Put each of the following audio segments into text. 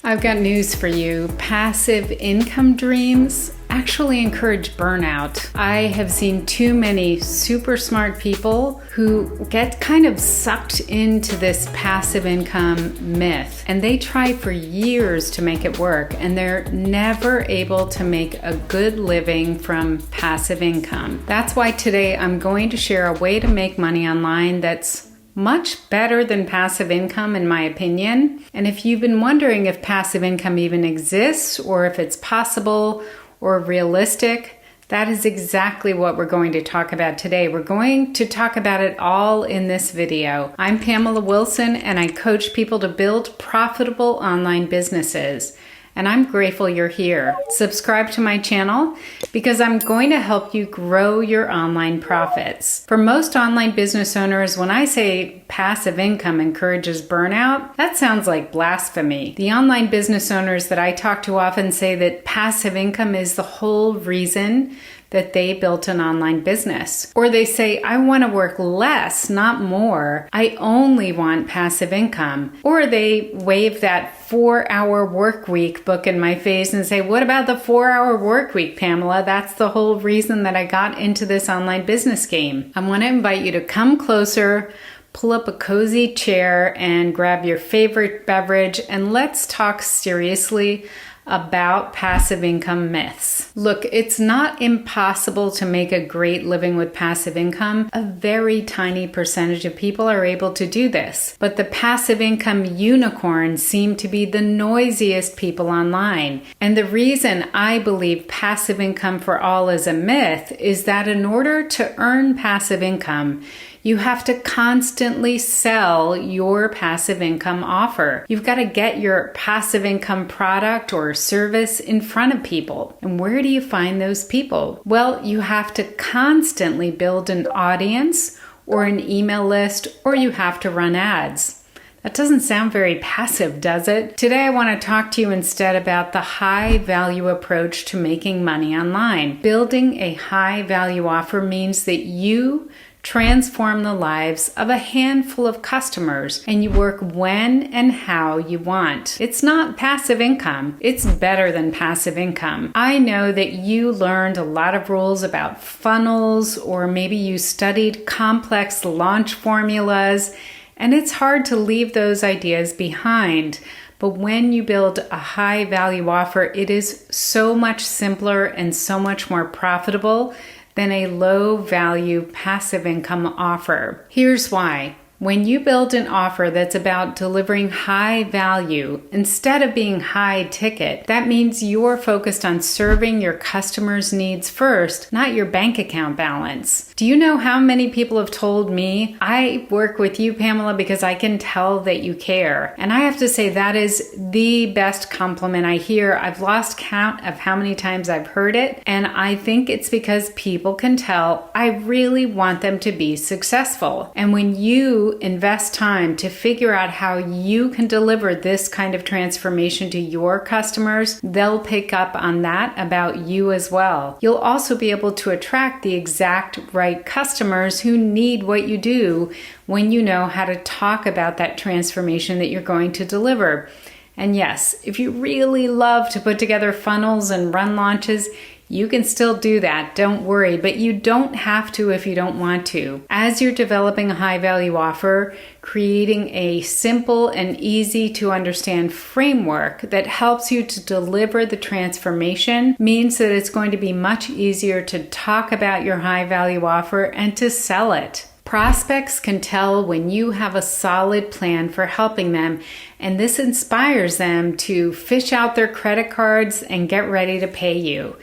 I've got news for you. Passive income dreams actually encourage burnout. I have seen too many super smart people who get kind of sucked into this passive income myth, and they try for years to make it work, and they're never able to make a good living from passive income. That's why today I'm going to share a way to make money online that's much better than passive income, in my opinion. And if you've been wondering if passive income even exists or if it's possible or realistic, that is exactly what we're going to talk about today. We're going to talk about it all in this video. I'm Pamela Wilson, and I coach people to build profitable online businesses. And I'm grateful you're here. Subscribe to my channel because I'm going to help you grow your online profits. For most online business owners, when I say passive income encourages burnout, that sounds like blasphemy. The online business owners that I talk to often say that passive income is the whole reason that they built an online business. Or they say, I want to work less, not more. I only want passive income. Or they wave that 4-hour work week book in my face and say, what about the 4-hour work week, Pamela? That's the whole reason that I got into this online business game. I want to invite you to come closer, pull up a cozy chair and grab your favorite beverage, and let's talk seriously about passive income myths. Look, it's not impossible to make a great living with passive income. A very tiny percentage of people are able to do this. But the passive income unicorns seem to be the noisiest people online. And the reason I believe passive income for all is a myth is that in order to earn passive income, you have to constantly sell your passive income offer. You've got to get your passive income product or service in front of people. And where do you find those people? Well, you have to constantly build an audience or an email list, or you have to run ads. That doesn't sound very passive, does it? Today I want to talk to you instead about the high value approach to making money online. Building a high value offer means that you transform the lives of a handful of customers, and you work when and how you want. It's not passive income. It's better than passive income. I know that you learned a lot of rules about funnels, or maybe you studied complex launch formulas, and it's hard to leave those ideas behind. But when you build a high value offer, it is so much simpler and so much more profitable than a low value passive income offer. Here's why. When you build an offer that's about delivering high value instead of being high ticket, that means you're focused on serving your customers' needs first, not your bank account balance. Do you know how many people have told me, I work with you, Pamela, because I can tell that you care? And I have to say that is the best compliment I hear. I've lost count of how many times I've heard it, and I think it's because people can tell I really want them to be successful. And when you invest time to figure out how you can deliver this kind of transformation to your customers, they'll pick up on that about you as well. You'll also be able to attract the exact right customers who need what you do when you know how to talk about that transformation that you're going to deliver. And yes, if you really love to put together funnels and run launches, you can still do that, don't worry, but you don't have to if you don't want to. As you're developing a high value offer, creating a simple and easy to understand framework that helps you to deliver the transformation means that it's going to be much easier to talk about your high value offer and to sell it. Prospects can tell when you have a solid plan for helping them, and this inspires them to fish out their credit cards and get ready to pay you.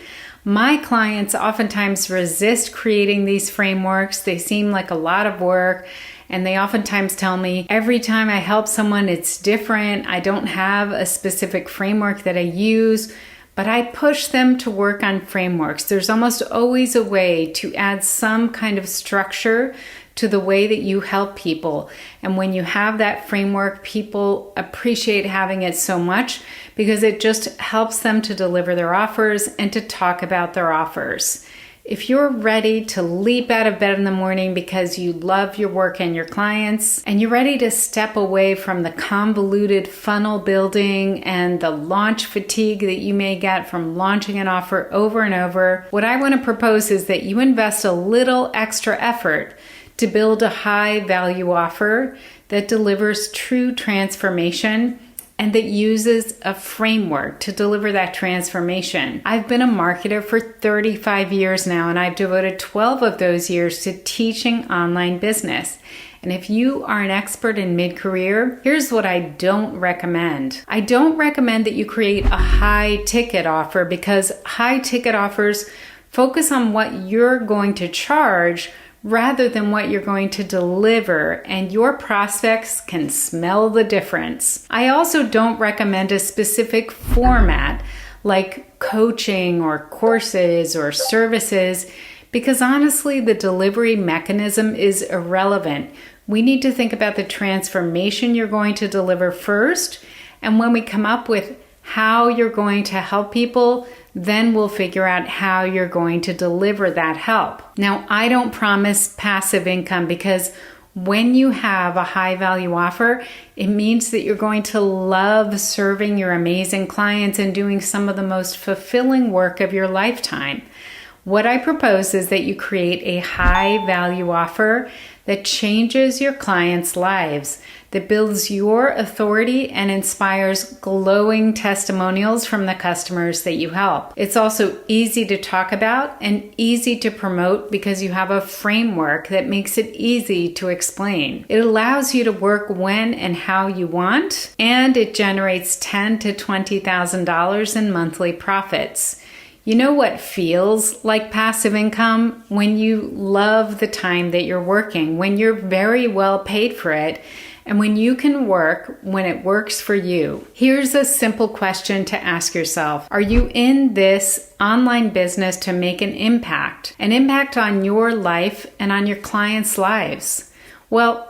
My clients oftentimes resist creating these frameworks. They seem like a lot of work, and they oftentimes tell me, every time I help someone, it's different. I don't have a specific framework that I use, but I push them to work on frameworks. There's almost always a way to add some kind of structure to the way that you help people. And when you have that framework, people appreciate having it so much because it just helps them to deliver their offers and to talk about their offers. If you're ready to leap out of bed in the morning because you love your work and your clients, and you're ready to step away from the convoluted funnel building and the launch fatigue that you may get from launching an offer over and over, what I want to propose is that you invest a little extra effort to build a high value offer that delivers true transformation and that uses a framework to deliver that transformation. I've been a marketer for 35 years now, and I've devoted 12 of those years to teaching online business. And if you are an expert in mid-career, here's what I don't recommend. I don't recommend that you create a high-ticket offer, because high-ticket offers focus on what you're going to charge rather than what you're going to deliver, and your prospects can smell the difference. I also don't recommend a specific format like coaching or courses or services, because honestly, the delivery mechanism is irrelevant. We need to think about the transformation you're going to deliver first, and when we come up with how you're going to help people, then we'll figure out how you're going to deliver that help. Now, I don't promise passive income, because when you have a high value offer, it means that you're going to love serving your amazing clients and doing some of the most fulfilling work of your lifetime. What I propose is that you create a high value offer that changes your clients' lives, that builds your authority and inspires glowing testimonials from the customers that you help. It's also easy to talk about and easy to promote because you have a framework that makes it easy to explain. It allows you to work when and how you want, and it generates $10,000 to $20,000 in monthly profits. You know what feels like passive income? When you love the time that you're working, when you're very well paid for it, and when you can work when it works for you. Here's a simple question to ask yourself. Are you in this online business to make an impact on your life and on your clients' lives? Well,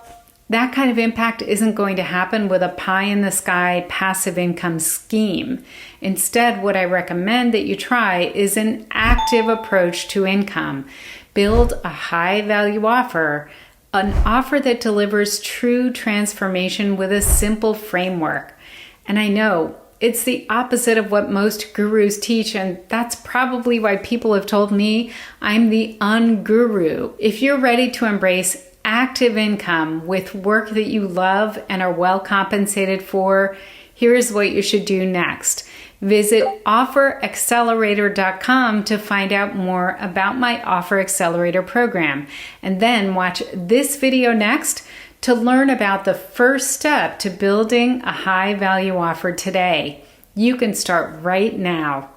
that kind of impact isn't going to happen with a pie-in-the-sky passive income scheme. Instead, what I recommend that you try is an active approach to income. Build a high-value offer, an offer that delivers true transformation with a simple framework. And I know it's the opposite of what most gurus teach, and that's probably why people have told me I'm the unguru. If you're ready to embrace active income with work that you love and are well compensated for, here's what you should do next. Visit offeraccelerator.com to find out more about my Offer Accelerator program, and then watch this video next to learn about the first step to building a high value offer today. You can start right now.